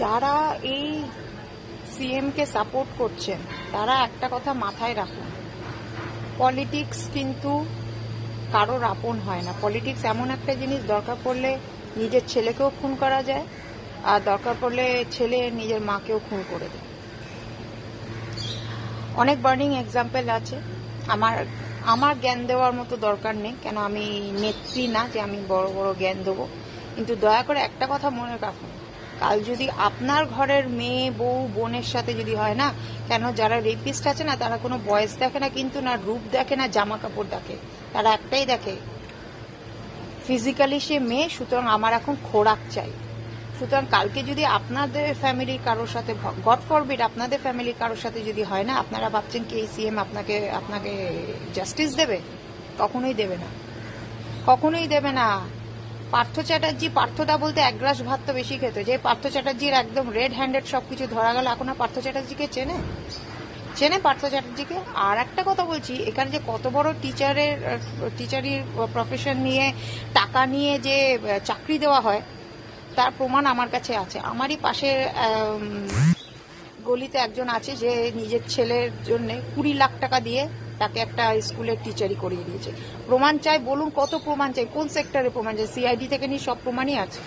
যারা এই সিএম কে সাপোর্ট করছেন তারা একটা কথা মাথায় রাখুন, পলিটিক্স কিন্তু কারোর আপন হয় না। পলিটিক্স এমন একটা জিনিস, দরকার পড়লে নিজের ছেলেকেও খুন করা যায়, আর দরকার পড়লে ছেলে নিজের মাকেও খুন করে দেয়। অনেক বার্নিং এক্সাম্পল আছে। আমার জ্ঞান দেওয়ার মতো দরকার নেই, কেন আমি নেত্রী না যে আমি বড় বড় জ্ঞান দেবো। কিন্তু দয়া করে একটা কথা মনে রাখুন, কাল যদি আপনার ঘরের মেয়ে বউ বোনের সাথে যদি হয় না, কেন যারা রেপিস্ট আছে না তারা কোনো বয়স দেখে না, কিন্তু না রূপ দেখে না জামা কাপড় দেখে, তারা একটাই দেখে ফিজিক্যালি সে মেয়ে, সুতরাং আমার এখন খোরাক চাই। সুতরাং কালকে যদি আপনাদের ফ্যামিলির কারোর সাথে, গড ফরবিড আপনাদের ফ্যামিলির কারোর সাথে যদি হয় না, আপনারা ভাবছেন কি এই সিএম আপনাকে জাস্টিস দেবে? কখনোই দেবে না, কখনোই দেবে না। পার্থ চ্যাটার্জি, পার্থদা বলতে এক গ্লাস ভাত তো বেশি খেত, যে পার্থ চ্যাটার্জির একদম রেড হ্যান্ডেড সবকিছু ধরা গেল, এখন আর পার্থ চ্যাটার্জিকে চেনে পার্থ চ্যাটার্জিকে? আর একটা কথা বলছি, এখানে যে কত বড় টিচারের প্রফেশন নিয়ে টাকা নিয়ে যে চাকরি দেওয়া হয় তার প্রমাণ আমার কাছে আছে। আমারই পাশের গলিতে একজন আছে যে নিজের ছেলের জন্য 20 লাখ টাকা দিয়ে তাকে একটা স্কুলের টিচারই করিয়ে দিয়েছে। প্রমাণ চাই? বলুন কত প্রমাণ চাই, কোন সেক্টরে প্রমাণ চাই? সিআইডি থেকে নিয়ে সব প্রমাণই আছে।